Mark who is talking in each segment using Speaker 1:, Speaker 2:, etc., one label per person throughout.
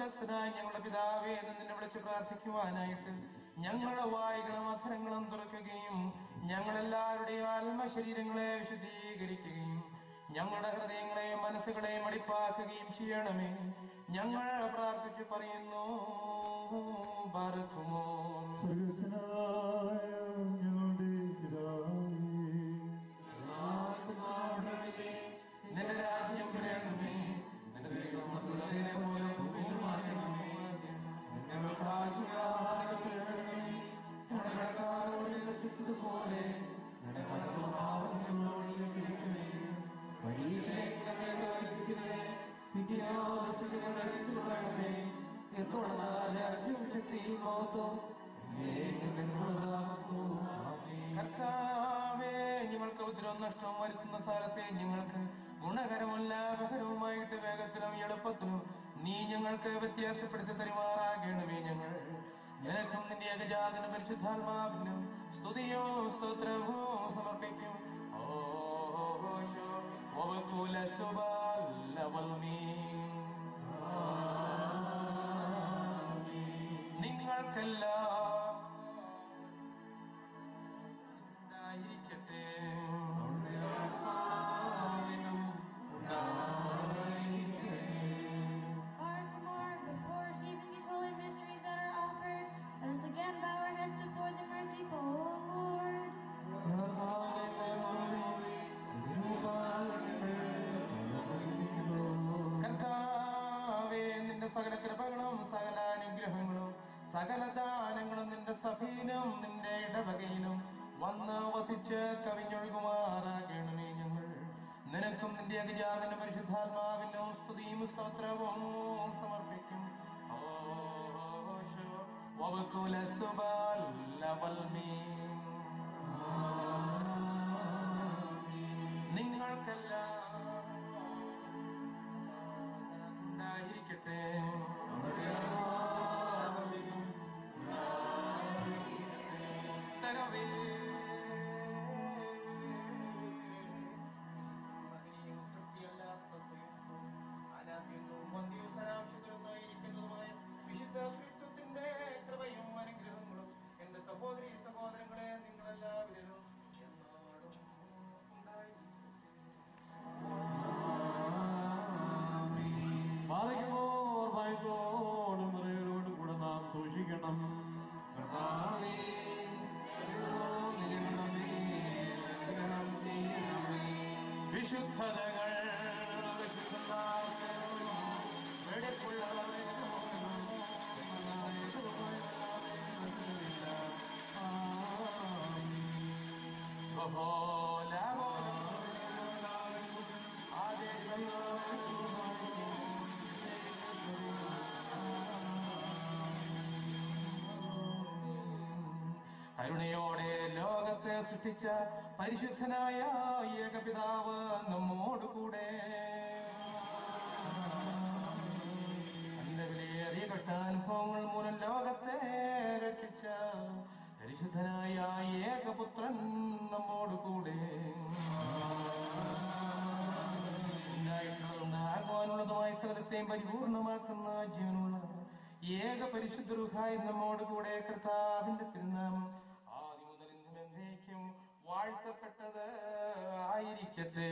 Speaker 1: സ്വർഗസ്ഥനായ ഞങ്ങളുടെ പിതാവേ എന്ന് നിന്നെ വിളിച്ച് പ്രാർത്ഥിക്കുവാനായിട്ട് ഞങ്ങളുടെ വായുകളും അധരങ്ങളും തുറക്കുകയും ഞങ്ങളെല്ലാവരുടെയും ആത്മശരീരങ്ങളെ വിശുദ്ധീകരിക്കുകയും ഞങ്ങളുടെ ഹൃദയങ്ങളെയും മനസ്സുകളെയും അടിപ്പാക്കുകയും ചെയ്യണമേ. ഞങ്ങൾ പ്രാർത്ഥിച്ചു പറയുന്നു, ബാറക്കുമോ.
Speaker 2: സ്വർഗസ്വനായ ഞങ്ങളുടെ പിതാവേ,
Speaker 1: നിന്റെ രാജ്യം വരണമേ, നിന്റെ തിരുമനസ്സുള്ളതിനെ പോലെ ഭൂമിയിലുമാകണമേ. ഞങ്ങൾക്ക് ആശീർവാദം തരണമേ. ഞങ്ങളുടെ കടക്കാരോട് ശിക്ഷിച്ചതുപോലെ ഞങ്ങളുടെ കടങ്ങളും പാപങ്ങളും ഞങ്ങളോട് ശിക്ഷിക്കണമേ. പരീക്ഷയിലേക്ക് ഞങ്ങളെ പ്രവേശിപ്പിക്കണമേ. പിന്നെയോ ദുഷ്ടനെ രക്ഷിച്ചുകൊള്ളണമേ. എന്തുകൊണ്ടെന്നാൽ രാജ്യവും ശക്തിയും മഹത്വവും കർത്താവേ, ഞങ്ങൾക്ക് ഉദ്രവം നഷ്ടവും വരുത്തുന്ന സ്ഥലത്തെ ഞങ്ങൾക്ക് ഗുണകരവും ലാഭകരവുമായിട്ട് വേഗത്തിലും എളുപ്പത്തിലും നീ ഞങ്ങൾക്ക് വ്യത്യാസപ്പെടുത്തി തരുമാറാകണമേ. ഞങ്ങൾ നിനക്കും നിന്റെ ഏകജാതന പരിശുദ്ധാത്മാവിനും സ്തുതിയും സ്തോത്രവും സമർപ്പിക്കും. നിങ്ങൾക്കെല്ലാം ഉണ്ടായിരിക്കട്ടെ.
Speaker 3: Before receiving these holy mysteries that are offered, let us again bow our heads before the merciful Lord.
Speaker 1: കർത്താവേ, നിന്റെ സകല കൃപകളും സകല അനുഗ്രഹങ്ങളും സകല ദാനങ്ങളും നിന്റെ സഭയിലും നിന്റെ ഇടവകയിലും വന്ന് വസിച്ച് കവിഞ്ഞൊഴുകുമാറാകണമേ. ഞങ്ങൾ നിനക്കും നിന്റെ ഏകജാതന പരിശുദ്ധാത്മാവിനും സ്തുതിയും സ്തോത്രവും സമർപ്പിക്കും. നിങ്ങൾക്കെല്ലാം ഉണ്ടായിരിക്കട്ടെ. വിശുദ്ധ ശ്രീത്വത്തിന്റെ കൃപയും അനുഗ്രഹങ്ങളും എന്റെ സഹോദരി സഹോദരങ്ങളെ നിങ്ങളെല്ലാവരിലും എന്നോടും
Speaker 4: വായിക്കോടും മുറയോടും കൂടെ നാം സൂക്ഷിക്കണം.
Speaker 1: വിശുദ്ധതകൾ കരുണയോടെ ലോകത്തെ സൃഷ്ടിച്ച പരിശുദ്ധനായ ഏകപിതാവ് നമ്മോടുകൂടെ തന്റെ വിലയേറിയ കഷ്ടാനുഭവങ്ങൾ മൂലം ലോകത്തെ രക്ഷിച്ച പരിശുദ്ധനായ ഏകപുത്രൻ നമ്മോടുകൂടെ ആകുവാനുള്ളതുമായ സകലത്തെയും പരിപൂർണമാക്കുന്ന ജീവനുള്ള ഏക പരിശുദ്ധ റൂഹായി നമ്മോടുകൂടെ കർത്താവിന്റെ തിരുനാമം ആദ്യം മുതൽ ഇന്നും എന്നേക്കും വാഴ്ത്തപ്പെട്ടത് ആയിരിക്കട്ടെ.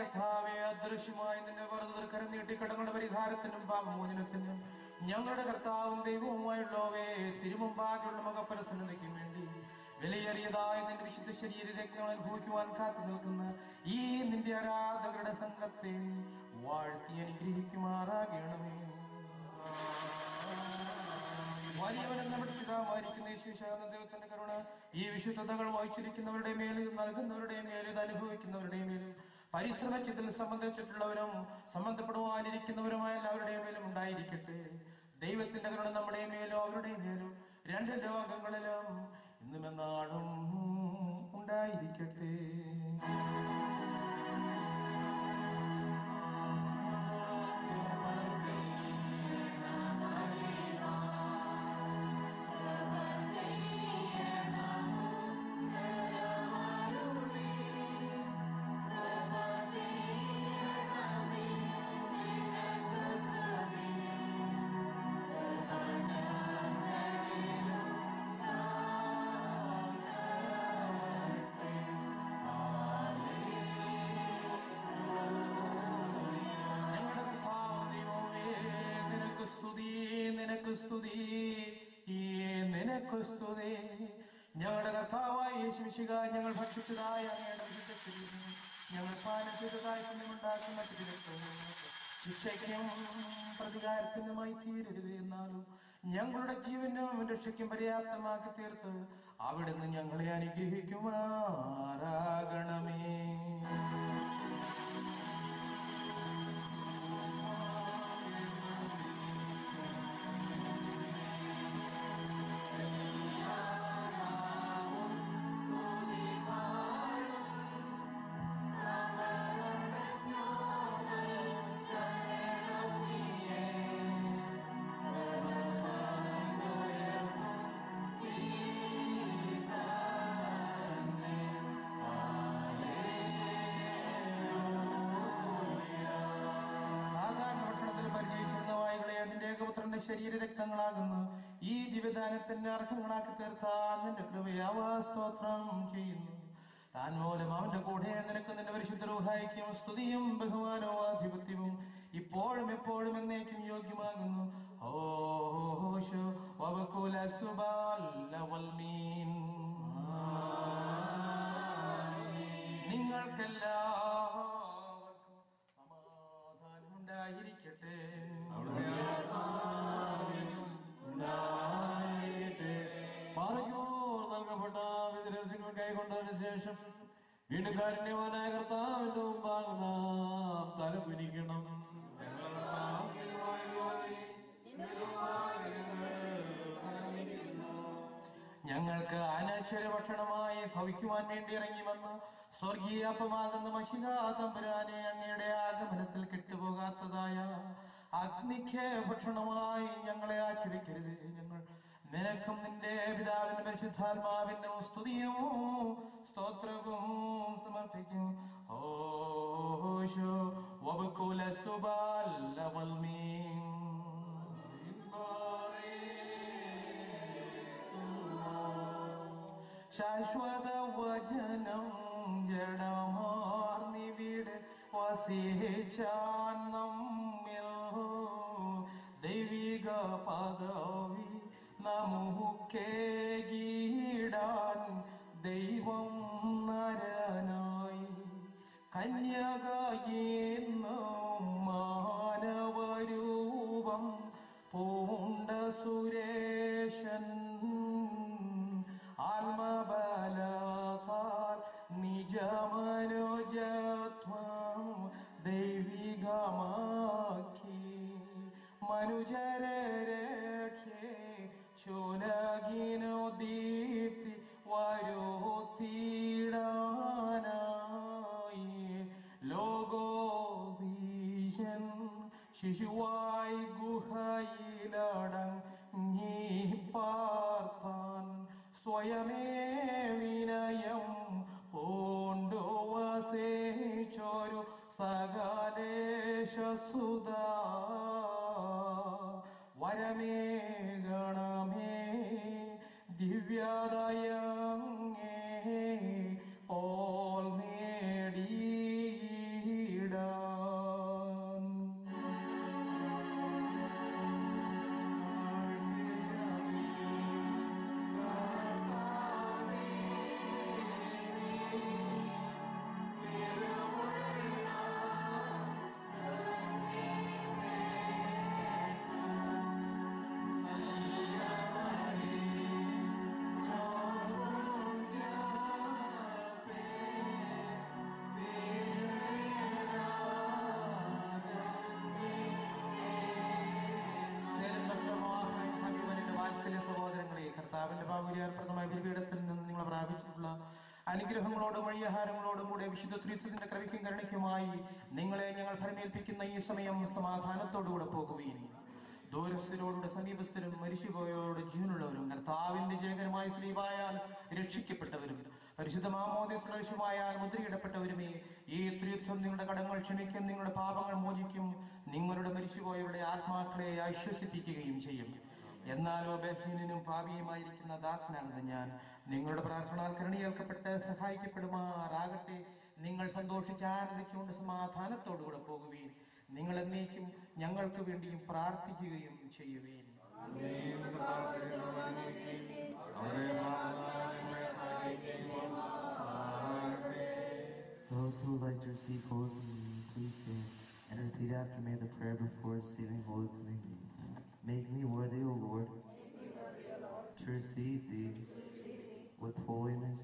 Speaker 1: കർത്താവെ, അദൃശ്യമായി നിന്റെ വെറുതെ കരം നീട്ടി കടങ്ങളുടെ പരിഹാരത്തിനും പാപമോചനത്തിനും ഞങ്ങളുടെ കർത്താവും ദൈവവുമായുള്ളവേ, തിരുമുമ്പാകെയുള്ള മുഖപരസന്നതയ്ക്കും വേണ്ടി വിലയേറിയതായ നിന്റെ വിശുദ്ധ ശരീരരക്തങ്ങൾ അനുഭവിക്കുവാൻ കാത്തു നിൽക്കുന്ന ഈ നിന്റെ ആരാധകരുടെ സംഘത്തെ വാഴ്ത്തി അനുഗ്രഹിക്കുമാറാകണമേ. വലിയവനും നമ്മുടെ പിതാവായിരിക്കുന്ന യേശുവിശാന ദൈവത്തിന്റെ കരുണ ഈ വിശുദ്ധതകൾ വായിച്ചിരിക്കുന്നവരുടെ മേലും നൽകുന്നവരുടെ മേലും ഇത് അനുഭവിക്കുന്നവരുടെ മേലും പരിശ്രമത്തിൽ സംബന്ധിച്ചിട്ടുള്ളവരും സംബന്ധപ്പെടുവാനിരിക്കുന്നവരുമായ എല്ലാവരുടെയും മേലും ഉണ്ടായിരിക്കട്ടെ. ദൈവത്തിന്റെ കരുണ നമ്മുടെ മേലും അവരുടെ മേലും രണ്ട് ലോകങ്ങളിലും ഇന്നും എന്നാളും ഉണ്ടായിരിക്കട്ടെ. ഞങ്ങളുടെ കർത്താവായ യേശുമിശിഹാ, ഞങ്ങൾ ഭക്ഷിച്ചതായ അങ്ങയുടെ വിശുദ്ധ ഞങ്ങൾ പാനം ചെയ്തതായ പുണ്യമുണ്ടാക്കുന്ന ശിക്ഷയ്ക്കും പ്രതികാരത്തിനുമായി തീരരുത്. എന്നാലും ഞങ്ങളുടെ ജീവനും രക്ഷയ്ക്കും പര്യാപ്തമാക്കി തീർത്ത് അവിടുന്ന് ഞങ്ങളെ അനുഗ്രഹിക്കുമാറാകണമേ. ശരീരരക്തങ്ങളാകുന്നു ഈ ദിവ്യദാനത്തിന്റെ അർഹങ്ങളാക്കി തീർത്ത നിന്റെ കൃപയാവാ സ്തോത്രം ചെയ്യുന്നു. താൻ മൂലം അവന്റെ കൂടെ നിനക്ക് നിന്റെ പരിശുദ്ധ റൂഹായിക്കും സ്തുതിയും ബഹുമാനവും ആധിപത്യവും ഇപ്പോഴും എപ്പോഴും എന്നേക്കും യോഗ്യമാകുന്നു. ഓശോ വബകുല സുബാലവൽമീൻ. നിങ്ങൾക്കെല്ലാവർക്കും സമാധാനം ഉണ്ടായിരിക്കട്ടെ.
Speaker 4: നൽകപ്പെട്ട വിദ്രസ്യങ്ങൾ കൈക്കൊണ്ടതിനു ശേഷം വീണ്ടും കാരുണ്യവാനായ കർത്താവിന്റെ മുമ്പാകെ നാം തല കുനിക്കണം.
Speaker 1: ഞങ്ങൾക്ക് അനശ്വര ഭക്ഷണമായി ഭവിക്കുവാൻ വേണ്ടി ഇറങ്ങി വന്ന് സ്വർഗീയപ്പമാകുന്ന മശിഹാ തമ്പുരാനെ, അങ്ങയുടെ ആഗമനത്തിൽ കെട്ടുപോകാത്തതായ അഗ്നിക്ക് ഭക്ഷണമായി ഞങ്ങളെ ആക്കി വെക്കരുത്. ഞങ്ങൾ നിനക്കും നിന്റെ പിതാവിന്റെ പരിശുദ്ധാത്മാവിന്റെ സ്തുതിയും സ്തോത്രവും സമർപ്പിക്കും. ഓശോ വബകുല സുബാലവൽമീൻ. ശാശ്വത വചനം ജഡമാർന്നിവിടെ വസിച്ചാൻ നമ്മിൽ ദൈവിക പദവി നമുക്കേകിടാൻ ദൈവം നരനായി കന്യകയെന്നും മാനവരൂപം പൂണ്ട സുരേശൻ ആത്മബലത്താൽ നിജമനുജത്വം ദൈവികമാക്കി മനുജരെ രക്ഷുലകിനു ദീപ്തി വരുത്തിടാനായി ലോകോസീശൻ ശിശുവായി ഗുഹയിലടങ്ങി പാർത്താൻ സ്വയമേ വിനയം പൂണ്ടു വസിച്ചൊരു സകലേശസുത വരമേ ഗണമേ ദിവ്യദയങ്ങേ ഓൾ നേടിയിട അർപ്പണമായ ബലിപീഠത്തിൽ നിന്ന് നിങ്ങൾ പ്രാപിച്ചിട്ടുള്ള അനുഗ്രഹങ്ങളോടും വഴിയാഹാരങ്ങളോടും കൂടെ വിശുദ്ധ ത്രിത്വത്തിന്റെ കൃപയ്ക്കും കരുണയ്ക്കുമായി നിങ്ങളെ ഞങ്ങൾ ഫലമേൽപ്പിക്കുന്ന ഈ സമയം സമാധാനത്തോടുകൂടെ പോകുകയും ദൂരസ്ഥരോടുകൂടെ സമീപസ്ഥരും മരിച്ചുപോയവരോട് ജീവനുള്ളവരും കർത്താവിന്റെ ജയകരമായ സ്ലീവായാൽ രക്ഷിക്കപ്പെട്ടവരും പരിശുദ്ധ മാമോദീസമായാൽ മുദ്രയിടപ്പെട്ടവരുമേ ഈ ത്രിത്വം നിങ്ങളുടെ കടങ്ങൾ ക്ഷമിക്കും, നിങ്ങളുടെ പാപങ്ങൾ മോചിക്കും, നിങ്ങളുടെ മരിച്ചുപോയവരുടെ ആത്മാക്കളെ ആശ്വസിപ്പിക്കുകയും ചെയ്യും. എന്നാലോ ബലഹീനനും പാപിയുമായിരിക്കുന്ന ദാസനാകുന്ന ഞാൻ നിങ്ങളുടെ പ്രാർത്ഥനയാൽ കരുണയേൽക്കപ്പെട്ട് സഹായിക്കപ്പെടുമാറാകട്ടെ. നിങ്ങൾ സന്തോഷിച്ച് ആനന്ദിച്ചുകൊണ്ട് സമാധാനത്തോടുകൂടെ പോകുകയും നിങ്ങൾ എന്നേക്കും ഞങ്ങൾക്ക് വേണ്ടിയും പ്രാർത്ഥിക്കുകയും ചെയ്യുകയും.
Speaker 2: Those who would like to receive Holy Communion, please stand and repeat after me the prayer before receiving Holy Communion. Make me worthy, O Lord, to receive Thee with holiness,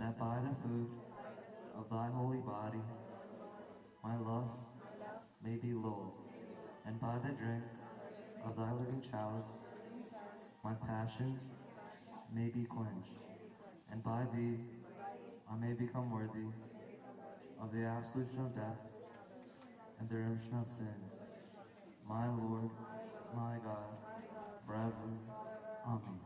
Speaker 2: that by the food of Thy holy body my lusts may be lulled, and by the drink of Thy living chalice my passions may be quenched, and by Thee I may become worthy of the absolution of debts and the remission of sins, my Lord, my God, forever. Amen.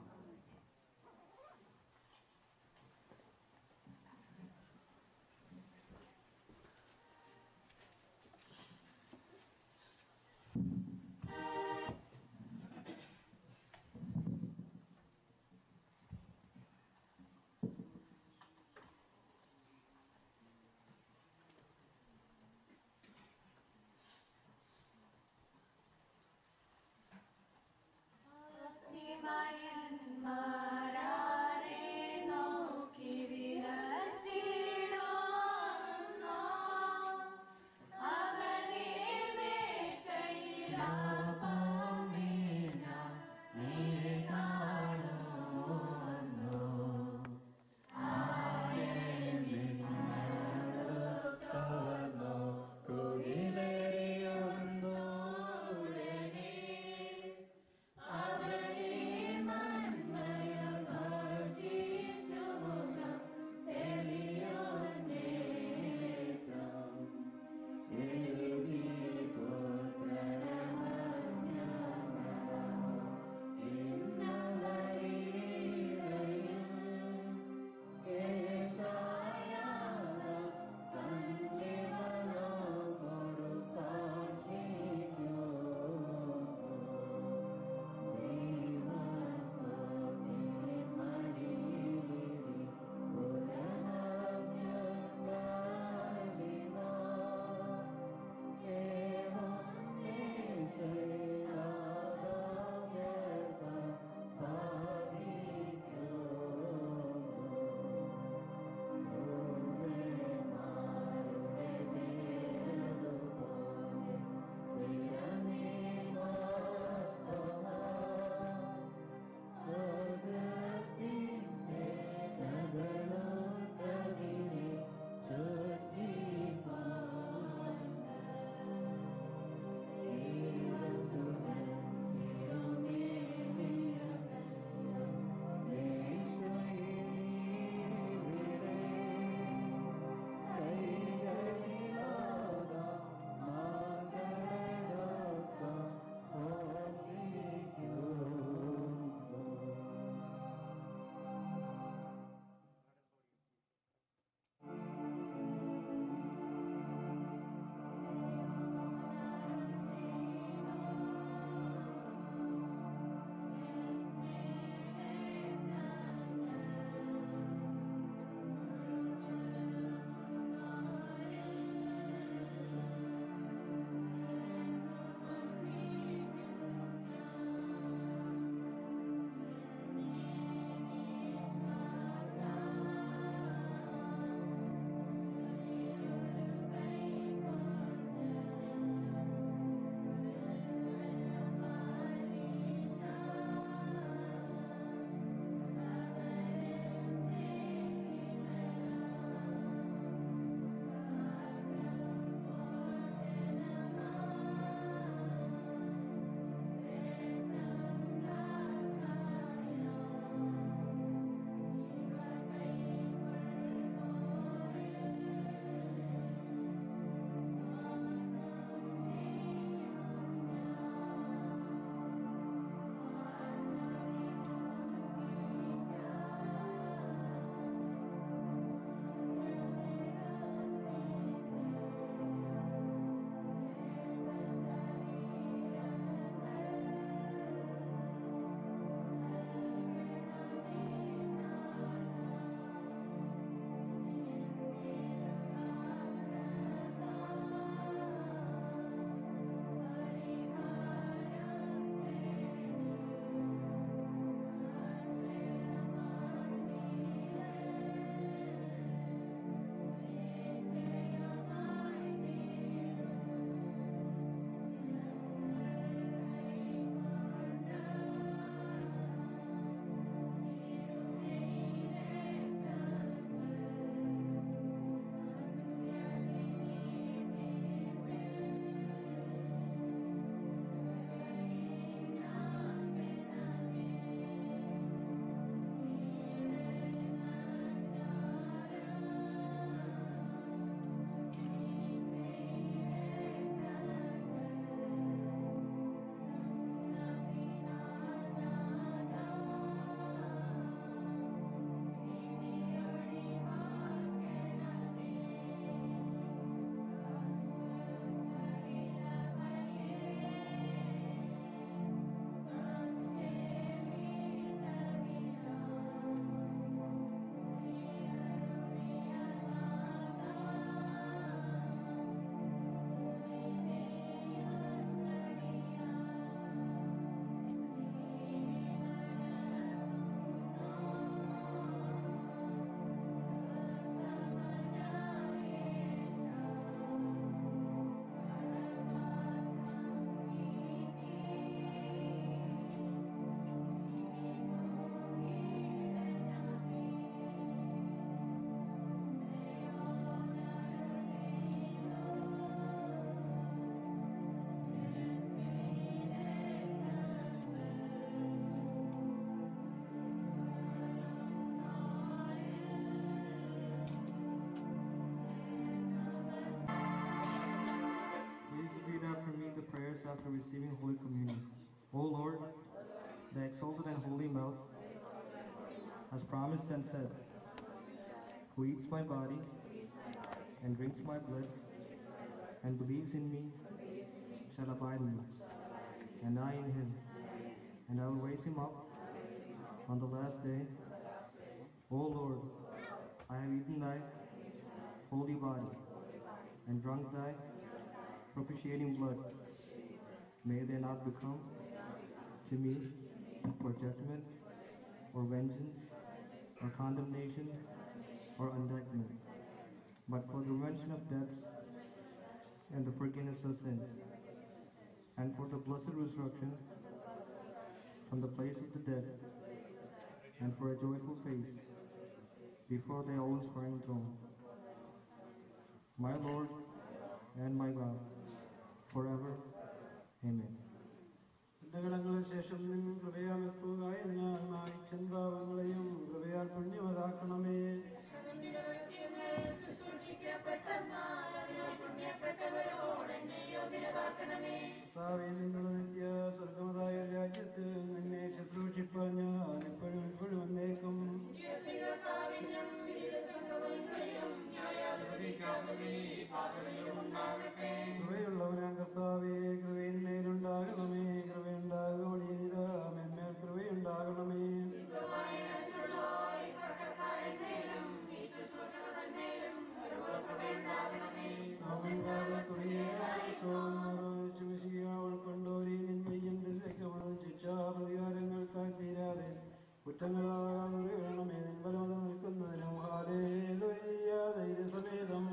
Speaker 5: after receiving Holy Communion. O Lord, the exalted and holy mouth has promised and said, who eats my body and drinks my blood and believes in me shall abide in me, and I in him, and I will raise him up on the last day. O Lord, I have eaten thy holy body and drunk thy propitiating blood. May they not become to me for judgment or vengeance or condemnation or indictment, but for the remission of debts and the forgiveness of sins, and for the blessed resurrection from the place of the dead, and for a joyful face before thy own smiling throne. My Lord and my God, forever. Amen.
Speaker 6: ശേഷം നിന്നും കൃപയാൽ വസ്തുവായതിനാൽ മായിച്ചൻ പാവങ്ങളെയും കൃപയാൽ പുണ്യമതാക്കണമേ. കർത്താവേ, നിങ്ങളുടെ നിത്യ സ്വർഗമതായ രാജ്യത്തിൽ നിന്നെ ശുശ്രൂഷിപ്പാൻ ഞാൻ ഇപ്പോഴും ഇപ്പോഴും വന്നേക്കും. കൃപയുള്ളവനാം കർത്താവേ, കൃപയിന്മേലുണ്ടാകണമേ, കൃപയുണ്ടാകുമോടിയനിതാ മേന്മേൽ കൃപയുണ്ടാകണമേ. ഉൾക്കൊണ്ടോരി നിന്മയും രക്തമതും ശിക്ഷാപ്രതികാരങ്ങൾക്കായി തീരാതെ കുറ്റങ്ങളാകാതെ വേണമേ. നിൻബലമത നിൽക്കുന്നതിനും ഹാലേലൂയ ധൈര്യസമേതം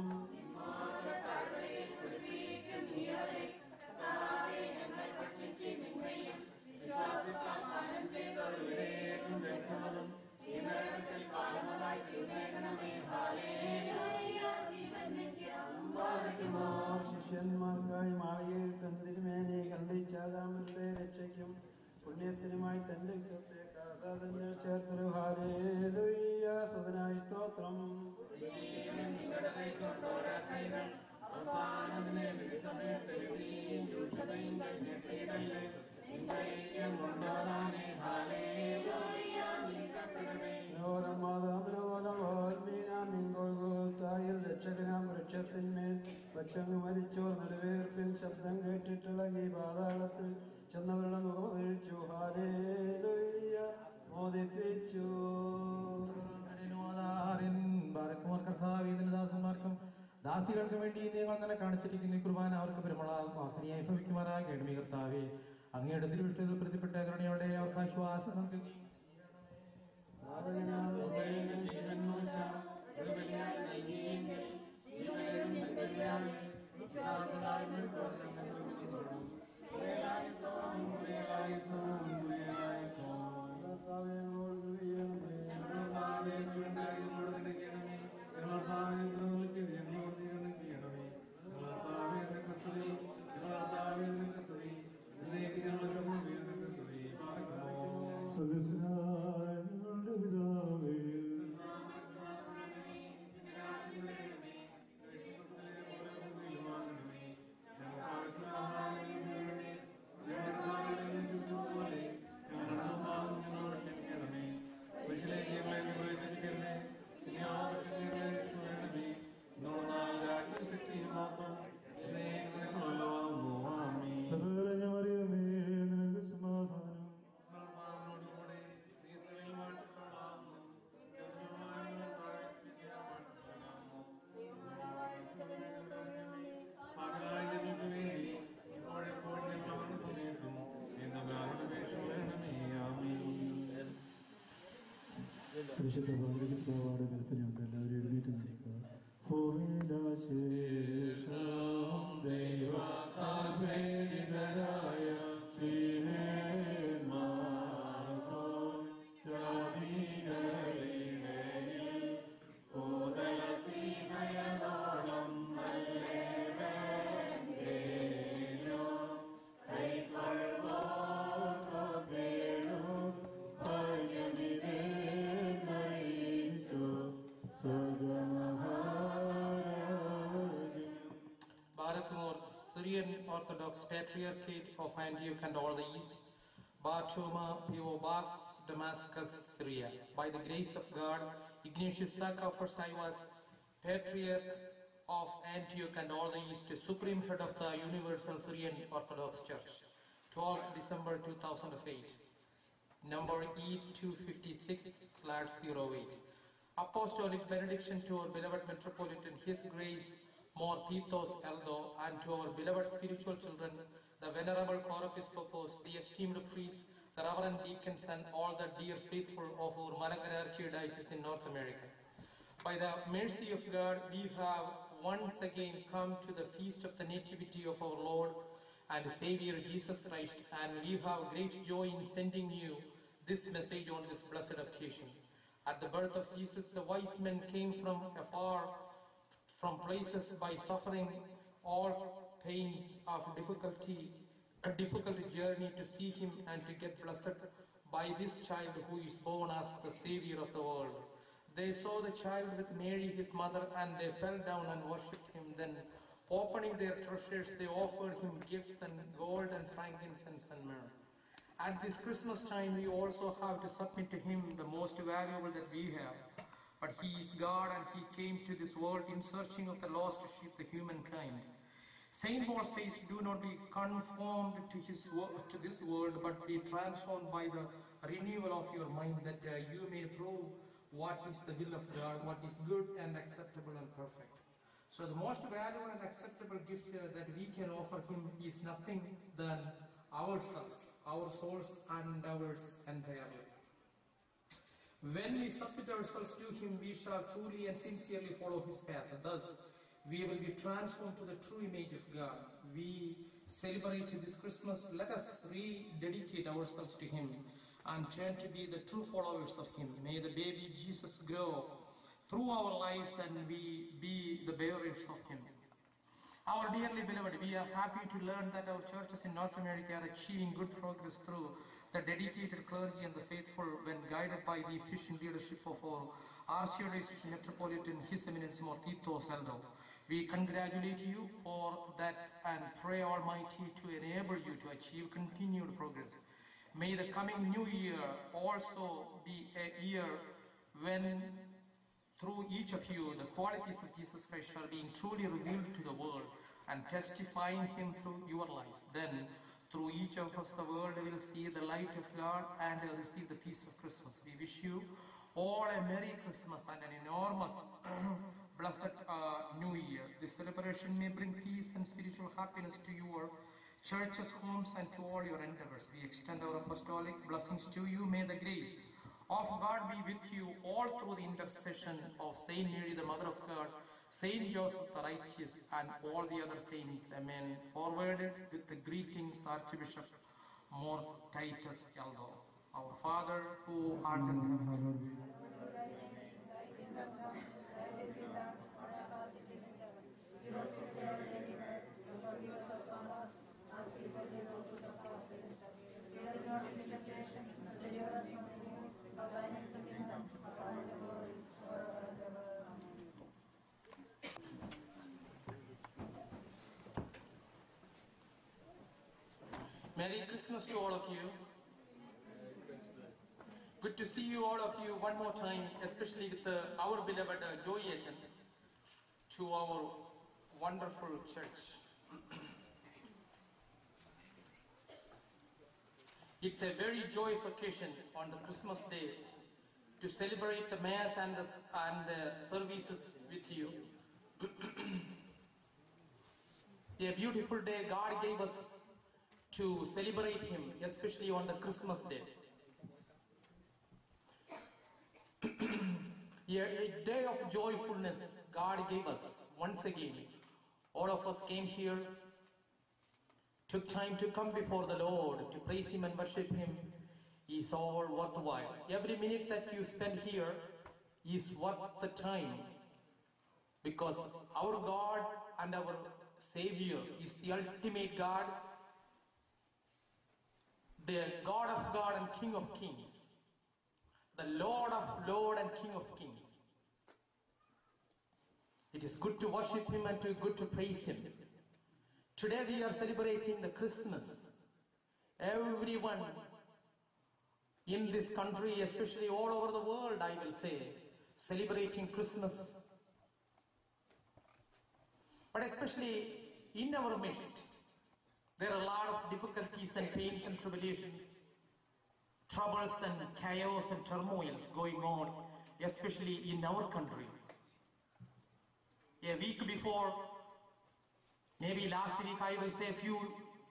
Speaker 6: ശിഷ്യന്മാർക്കായി മാളികയിൽ തന്തിരുമേനെ കണ്ടിച്ചാതാമരുടെ രക്ഷയ്ക്കും പുണ്യത്തിനുമായി തന്റെ കാസാദങ്ങൾ ചേർത്തൊരു ഹാലേലൂയ സ്വതനായി സ്തോത്രം. രക്ഷകനാം വൃക്ഷത്തിന്മേൽ വച്ചങ്ങ് മരിച്ചോർ നെടുവേർപ്പിൻ ശബ്ദം കേട്ടിട്ടിളകി പാതാളത്തിൽ ചെന്നവരുടെ മുഖമൊഴിച്ചു ഹാലേലൂയ മോദിപ്പിച്ചു.
Speaker 1: ദാസന്മാർക്കും ദാസികൾക്ക് വേണ്ടി നിങ്ങൾ തന്നെ കാണിച്ചിരിക്കുന്ന കുർബാന അവർക്ക് പെരുമളാൽ വാസനയായി ഭവിക്കുമാറാകണമേ. കർത്താവേ, അങ്ങയുടെ തിരുവിഷ്ടത്തിൽ പ്രതിപ്പെട്ട കരുണയോടെ അവർക്ക് ആശ്വാസം നൽകുകയും
Speaker 7: സദസ്യനായ ഞങ്ങളുടെ പിതാവേ, മറിയമേ, നിനക്ക് സമാധാനം. പരിശുദ്ധ പൗരസ്ത്യവാട് കൽപ്പനയുണ്ട്. എല്ലാവരും എഴുന്നേറ്റ് നിൽക്കുക. ദൈവതാൽപേരിതരായ സ്വർഗമഹാരാജ
Speaker 1: Orthodox Patriarchate of Antioch and all the East, Bartolomeo Bax, Damascus, Syria. By the grace of God, Ignatius Saka, first I was Patriarch of Antioch and all the East, Supreme Head of the Universal Syrian Orthodox Church. 12th December 2008. Number E256/08. Apostolic benediction to our beloved Metropolitan, His Grace Mortitos Eldo, and to our beloved spiritual children, the Venerable Chorepiscopos, the esteemed priests, the Reverend Deacons, and all the dear faithful of our Malankara Archdiocese in North America. By the mercy of God, we have once again come to the feast of the Nativity of our Lord and Savior Jesus Christ, and we have great joy in sending you this message on this blessed occasion. At the birth of Jesus, the wise men came from afar, from places by suffering all pains of a difficult journey to see him and to get blessed by this child who is born as the Savior of the world. They saw the child with Mary, his mother, and they fell down and worshipped him. Then, opening their treasures, they offered him gifts and gold and frankincense and myrrh. At this Christmas time, we also have to submit to him the most valuable that we have. But he is God, and he came to this world in searching of the lost sheep, the humankind. Saint Paul says, do not be conformed to this world, but be transformed by the renewal of your mind, that you may prove what is the will of God, what is good and acceptable and perfect. So the most valuable and acceptable gift that we can offer him is nothing than ourselves, our souls and ours entirely. When we submit ourselves to him, we shall truly and sincerely follow his path. Thus, we will be transformed to the true image of God. We celebrate this Christmas. Let us rededicate ourselves to him and turn to be the true followers of him. May the baby Jesus grow through our lives and we be the bearers of him. Our dearly beloved, we are happy to learn that our churches in North America are achieving good progress through the dedicated clergy and the faithful when guided by the efficient leadership of our Archdiocese Metropolitan, His Eminence Mortitos Eldo. We congratulate you for that and pray Almighty to enable you to achieve continued progress. May the coming new year also be a year when through each of you the qualities of Jesus Christ are being truly revealed to the world and testifying him through your lives. Then through each of us the world will see the light of God and receive the peace of Christmas. We wish you all a Merry Christmas and an enormous blessed New Year. This celebration may bring peace and spiritual happiness to your churches, homes, and to all your endeavors. We extend our apostolic blessings to you. May the grace of God be with you all through the intercession of Saint Mary, the Mother of God, Saint Joseph the Righteous, and all the other saints. Amen. Forwarded with the greetings, Archbishop Mortitos Eldo. Our Father who art in heaven. Merry Christmas to all of you. Good to see you, all of you, one more time, especially with our beloved Joey agent, to our wonderful church. It's a very joyous occasion on the Christmas day to celebrate the Mass and the services with you. A beautiful day God gave us to celebrate him, especially on the Christmas day. A day of joyfulness God gave us once again. All of us came here, took time to come before the Lord to praise him and worship him. Is all worthwhile. Every minute that you spend here is worth the time, because our God and our Savior is the ultimate God, the God of God and King of Kings, the Lord of Lords and King of Kings. It is good to worship him and good to praise him, Today we are celebrating the Christmas. Everyone in this country, especially all over the world, I will say, celebrating Christmas. But especially in our midst, there are a lot of difficulties and pains and tribulations, troubles and chaos and turmoils going on, especially in our country. A week before, maybe last week, I will say, a few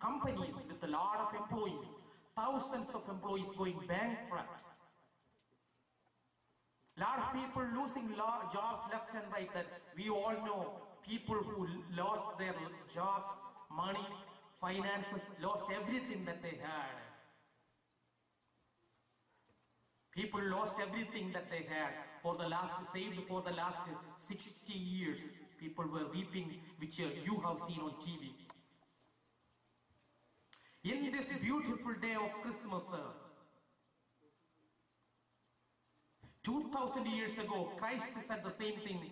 Speaker 1: companies with a lot of employees, thousands of employees going bankrupt. Lot of people losing jobs left and right. That we all know people who lost their jobs, money, finances, lost everything that they had. People lost everything that they had saved for the last 60 years. People were weeping, which you have seen on TV. In this beautiful day of Christmas, 2000 years ago, Christ said the same thing.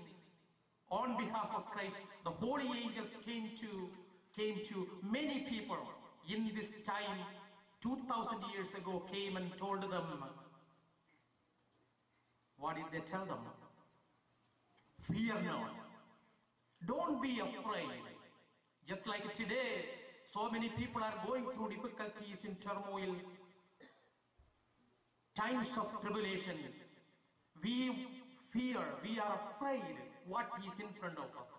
Speaker 1: On behalf of Christ, the holy angels came to many people in this time. 2000 years ago, came and told them. What did they tell them? Fear not. Don't be afraid. Just like today, so many people are going through difficulties in turmoil, times of tribulation. We fear, we are afraid what is in front of us,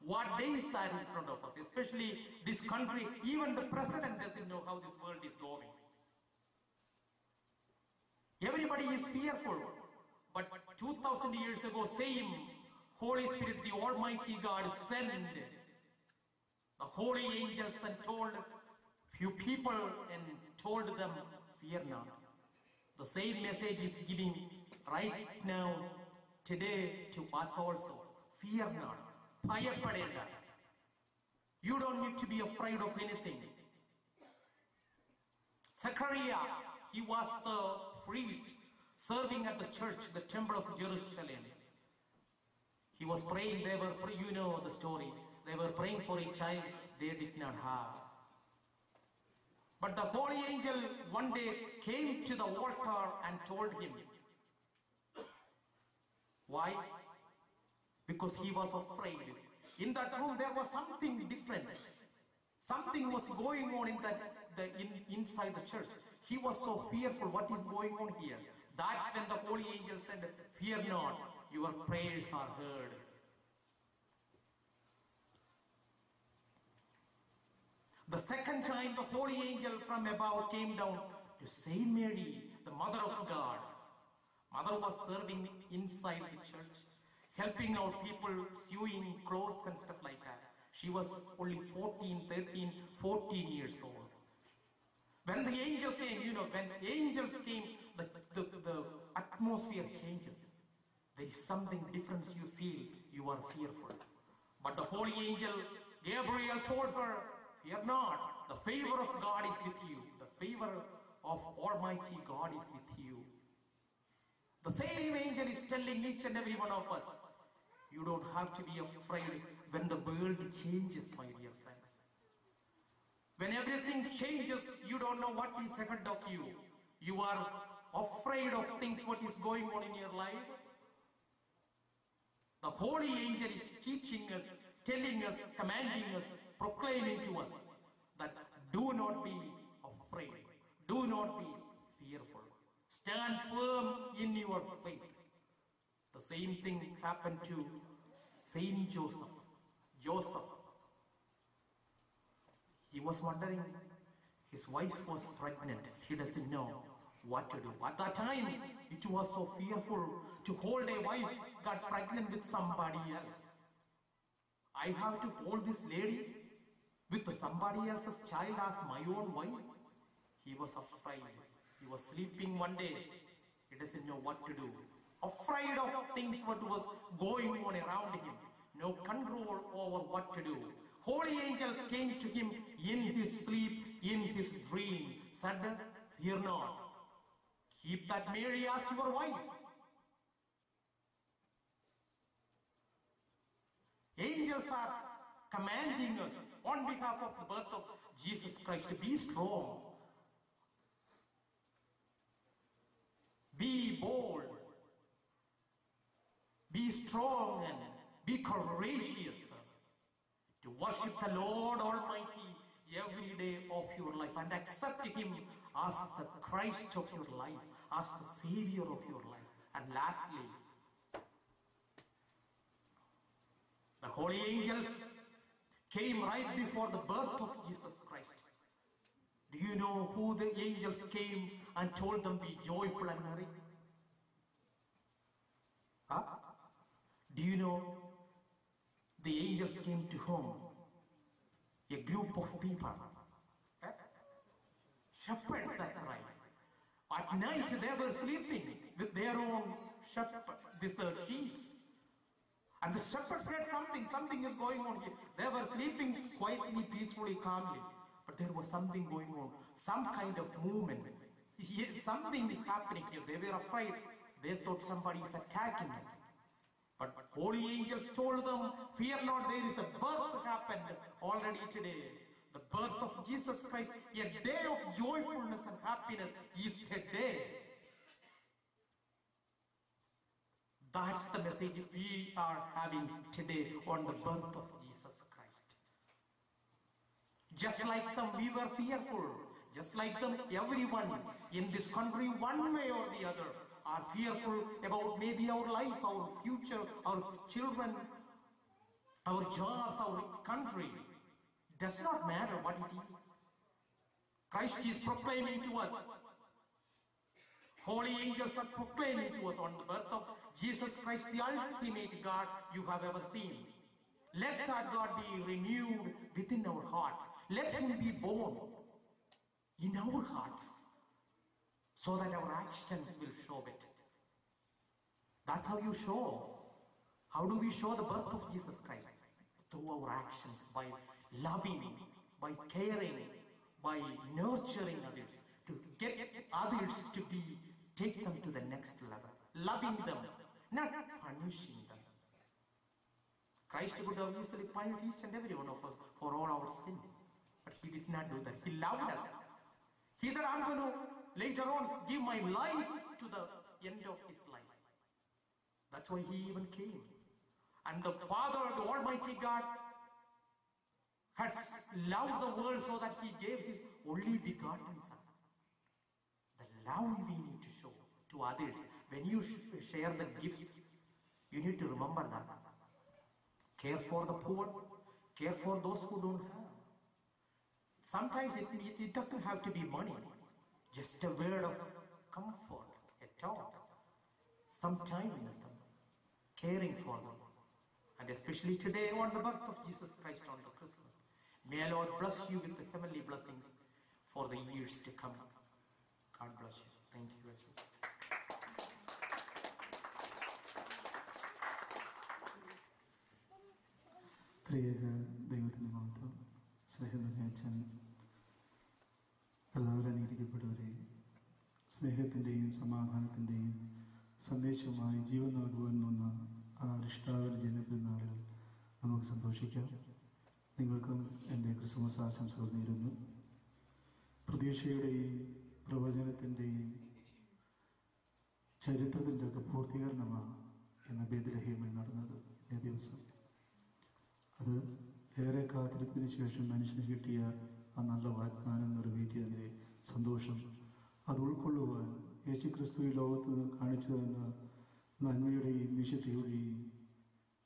Speaker 1: what days are in front of us, especially this country. Even the president doesn't know how this world is going. Everybody is fearful. But 2000 years ago, same Holy Spirit, the Almighty God, sent the holy angels and told few people and told them, fear not. The same message is giving right now, today, to us also. Fear not. Payapadenda. You don't need to be afraid of anything. Zechariah, he was the priest serving at the church, the temple of Jerusalem. He was praying, you know the story. They were praying for a child they did not have. But the holy angel one day came to the altar and told him. Why? Because he was afraid. In that room there was something different. Something was going on inside the church. He was so fearful. What is going on here? That's when the holy angel said, fear not, your prayers are heard. The second time the holy angel from above came down to Saint Mary, the Mother of God. Mother was serving inside the church, helping out people, sewing clothes and stuff like that. She was only 14 years old. When the angel came, when angels came, the atmosphere changes. There is something different you feel, you are fearful. But the holy angel, Gabriel, told her, fear not, the favor of God is with you. The favor of Almighty God is with you. The same angel is telling each and every one of us, you don't have to be afraid when the world changes, my dear friends. When everything changes, you don't know what is ahead of you. You are afraid of things, what is going on in your life. The holy angel is teaching us, telling us, commanding us, proclaiming to us that do not be afraid. Do not be fearful. Stand firm in your faith. The same thing happened to Saint Joseph. He was wondering, his wife was pregnant. He doesn't know what to do. At that time, it was so fearful to hold a wife got pregnant with somebody else. I have to hold this lady with somebody else's child as my own wife. He was afraid. He was sleeping one day. He doesn't know what to do. Afraid of things what was going on around him. No control over what to do. Holy angel came to him in his sleep, in his dream, said, fear not. Keep that Mary as your wife. Angels are commanding us, on behalf of the birth of Jesus Christ. Be strong. Be bold. Be strong and be courageous to worship the Lord Almighty every day of your life and accept Him as the Christ of your life, as the Savior of your life. And lastly, the holy angels came right before the birth of Jesus Christ. Do you know who the angels came and told them, be joyful and merry? Huh? Do you know the angels came to whom? A group of people. Shepherds, that's right. At night they were sleeping with their own sheep. And the shepherds heard something is going on here. They were sleeping quietly, peacefully, calmly. But there was something going on, some kind of movement. Something is happening here. They were afraid. They thought somebody is attacking us. But holy angels told them, fear not, there is a birth happened already today. The birth of Jesus Christ, a day of joyfulness and happiness is today. That's the message we are having today on the birth of Jesus Christ. Just like them, we were fearful. Just like them, everyone in this country, one way or the other, are fearful about maybe our life, our future, our children, our jobs, our country. Does not matter what it is. Christ is proclaiming to us. Holy angels are proclaiming to us on the birth of Jesus Christ, the ultimate God you have ever seen. Let our God be renewed within our heart. Let Him be born in our hearts, so that our actions will show it. That's how you show. How do we show the birth of Jesus Christ? Through our actions, by loving, by caring, by nurturing others, to get others to take them to the next level. Loving them, not punishing them. Christ would have easily punished each and every one of us for all our sins. But He did not do that. He loved us. He said, I'm going to later on give my life to the end of His life. That's why He even came. And the Father, the Almighty God, had loved the world so that He gave His only begotten Son. The love we need to show to others. When you share the gifts, you need to remember that. Care for the poor, care for those who don't have. Sometimes it doesn't have to be money. Just a word of comfort, a talk, some time with them, caring for them. And especially today on the birth of Jesus Christ on the Christmas. May our Lord bless you with the heavenly blessings for the years to come. God bless you. Thank you.
Speaker 7: ത്രിയേക ദൈവത്തിൻ്റെ മഹത്വം. സ്നേഹനിറഞ്ഞ എല്ലാവരും അനുഗ്രഹിക്കപ്പെട്ടവരെ, സ്നേഹത്തിൻ്റെയും സമാധാനത്തിൻ്റെയും സന്ദേശമായി ജീവൻ നൽകുവാൻ വന്ന ആ രക്ഷിതാവിൻ്റെ ജനപ്പെരുന്നാളിൽ നമുക്ക് സന്തോഷിക്കാം. നിങ്ങൾക്കും എൻ്റെ ക്രിസ്മസ് ആശംസകൾ നേരുന്നു. പ്രതീക്ഷയുടെയും പ്രവചനത്തിൻ്റെയും ചരിത്രത്തിൻ്റെ ഒക്കെ പൂർത്തീകരണമാണ് ഇന്ന് ബേത്ലഹേമിൽ നടന്നത്. ഇന്നേ ദിവസം അത് ഏറെ കാത്തിരിപ്പിന് ശേഷം മനുഷ്യന് കിട്ടിയ ആ നല്ല വാഗ്ദാനം നിറവേറ്റിയതിൻ്റെ സന്തോഷം, അത് ഉൾക്കൊള്ളുവാൻ യേശുക്രിസ്തു ഈ ലോകത്ത് കാണിച്ചു തന്ന നന്മയുടെയും വിശുദ്ധിയുടെയും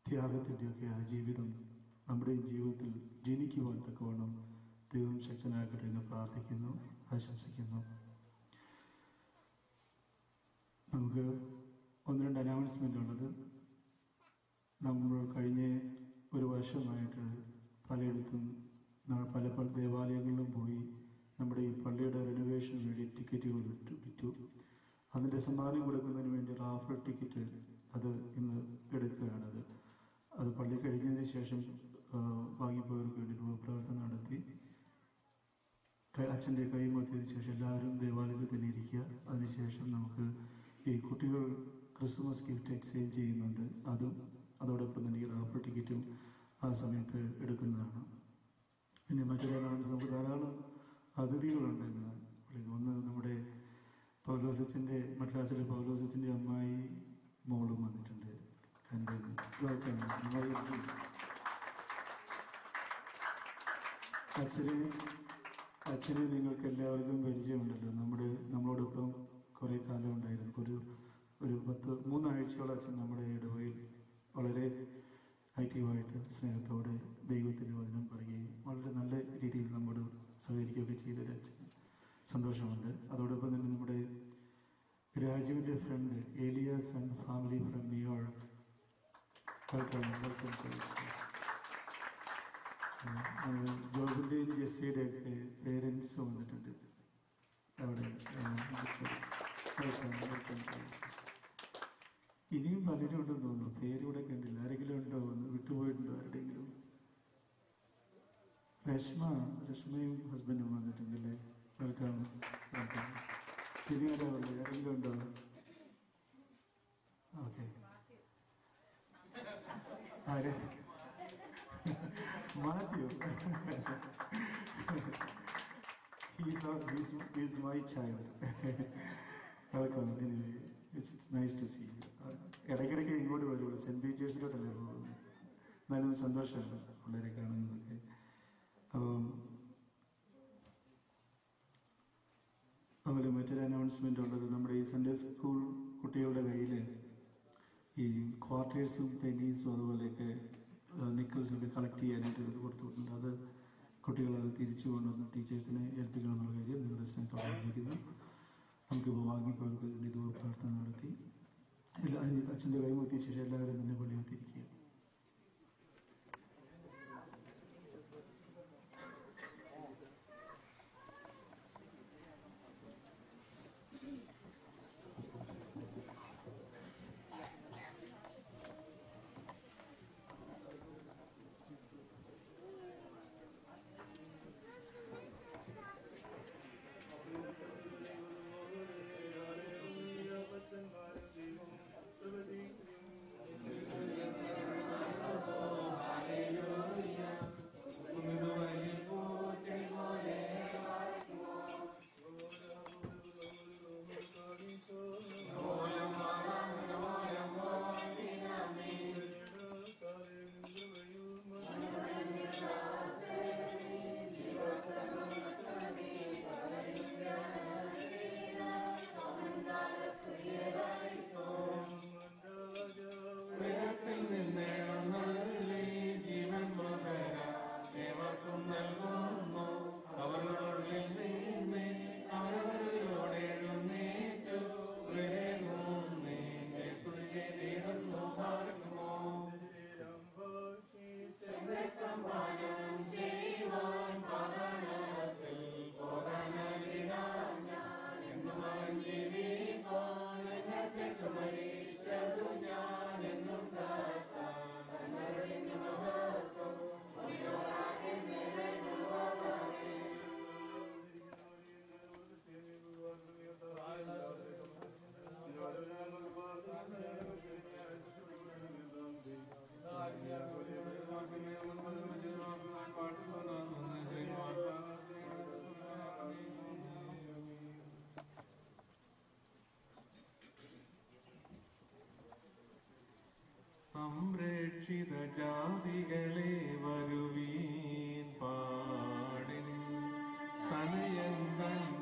Speaker 7: ത്യാഗത്തിൻ്റെയൊക്കെ ആ ജീവിതം നമ്മുടെ ജീവിതത്തിൽ ജനിക്കുവാൻ തക്കവണ്ണം ദൈവം ശക്തനാക്കട്ടെ എന്ന് പ്രാർത്ഥിക്കുന്നു, ആശംസിക്കുന്നു. നമുക്ക് ഒന്ന് രണ്ട് അനൗൺസ്മെൻ്റ് ഉള്ളത്. നമ്മൾ കഴിഞ്ഞ ഒരു വർഷമായിട്ട് പലയിടത്തും പല ദേവാലയങ്ങളിലും പോയി നമ്മുടെ ഈ പള്ളിയുടെ റിനോവേഷന് വേണ്ടി ടിക്കറ്റുകൾ വിറ്റു. അതിൻ്റെ സമ്മാനം കൊടുക്കുന്നതിന് വേണ്ടി റാഫൽ ടിക്കറ്റ് അത് ഇന്ന് എടുക്കുകയാണത്. അത് പള്ളി കഴിഞ്ഞതിന് ശേഷം വാങ്ങിപ്പോയവർക്ക് വേണ്ടി പ്രവർത്തനം നടത്തി അച്ഛൻ്റെ കൈമത്തിയതിനു ശേഷം എല്ലാവരും ദേവാലയത്തിൽ തന്നെ ഇരിക്കുക. അതിനുശേഷം നമുക്ക് ഈ കുട്ടികൾ ക്രിസ്മസ് ഗിഫ്റ്റ് എക്സ്ചേഞ്ച് ചെയ്യുന്നുണ്ട്. അതോടൊപ്പം തന്നെ ഈ റാഫൽ ടിക്കറ്റും ആ സമയത്ത് എടുക്കുന്നതാണ്. പിന്നെ മറ്റൊരു നമുക്ക് ധാരാളം അതിഥികളുണ്ട് ഇന്ന്. ഒന്ന് നമ്മുടെ പൗലോസച്ചൻ്റെ മദ്രാസിലെ പൗലോസച്ചൻ്റെ അമ്മായി മോളും വന്നിട്ടുണ്ട്. അച്ഛനെ നിങ്ങൾക്ക് എല്ലാവർക്കും പരിചയമുണ്ടല്ലോ. നമ്മളോടൊപ്പം കുറേ കാലം ഉണ്ടായിരുന്നു. ഒരു 3 ആഴ്ചയോളം അച്ഛൻ നമ്മുടെ ഇടവയിൽ വളരെ ആക്റ്റീവായിട്ട് സ്നേഹത്തോടെ ദൈവത്തിൻ്റെ വചനം പറയുകയും വളരെ നല്ല രീതിയിൽ നമ്മോട് സഹകരിക്കുകയൊക്കെ ചെയ്തൊരു അച്ഛൻ. സന്തോഷമുണ്ട്. അതോടൊപ്പം തന്നെ നമ്മുടെ രാജുവിൻ്റെ friend Elias and family from New York, welcome. ജോബിൻ്റെയും ജെസ്സിയുടെ ഒക്കെ പേരൻസ് വന്നിട്ടുണ്ട് അവിടെ. ഇനിയും പലരും ഉണ്ടെന്ന് തോന്നുന്നു. പേരിവിടെ കണ്ടില്ല. ആരെങ്കിലും ഉണ്ടോ? വിട്ടുപോയിട്ടുണ്ടോ ആരുടെയെങ്കിലും? രശ്മയും ഹസ്ബൻഡും വന്നിട്ടുണ്ടല്ലേ. വെൽക്കം. പിന്നെ ആരാവുള്ളൂ? ആരെങ്കിലും ഉണ്ടോ? ഓക്കെ. ആരെ? Matthew. He's my child. Welcome. Anyway, it's nice to see you. ഇടയ്ക്കിടയ്ക്ക് ഇങ്ങോട്ട് വരുള്ളൂ. സെൻറ്റ് പീറ്റേഴ്സിലോട്ടല്ലേ പോകുന്നത്. എന്നാലും സന്തോഷമാണ് പിള്ളേരെ കാണുന്നതൊക്കെ. അതുപോലെ മറ്റൊരു അനൗൺസ്മെൻ്റ് ഉള്ളത്, നമ്മുടെ ഈ സൺഡേ സ്കൂൾ കുട്ടികളുടെ കയ്യിൽ ഈ ക്വാർട്ടേഴ്സും പെനീസും അതുപോലെയൊക്കെ നിക്കിൾസൊക്കെ കളക്ട് ചെയ്യാനായിട്ട് ഇത് കൊടുത്തിട്ടുണ്ട്. അത് കുട്ടികളത് തിരിച്ചു കൊണ്ടുവന്ന് ടീച്ചേഴ്സിനെ ഏൽപ്പിക്കണമെന്നുള്ള കാര്യം നിങ്ങളുടെ സ്നേഹത്തോടെ അറിയിക്കുന്നു. നമുക്കിപ്പോൾ വാങ്ങിപ്പോയവർക്ക് വേണ്ടി ദൂര പ്രാർത്ഥന നടത്തി അച്ഛൻ്റെ കൈമുത്തിയ ശേഷം എല്ലാവരും തന്നെ പള്ളിയെത്തിരിക്കുക.
Speaker 4: സംരക്ഷിത ജാതികളെ വരുവീൻ പാടിൻ തനയന്തൻ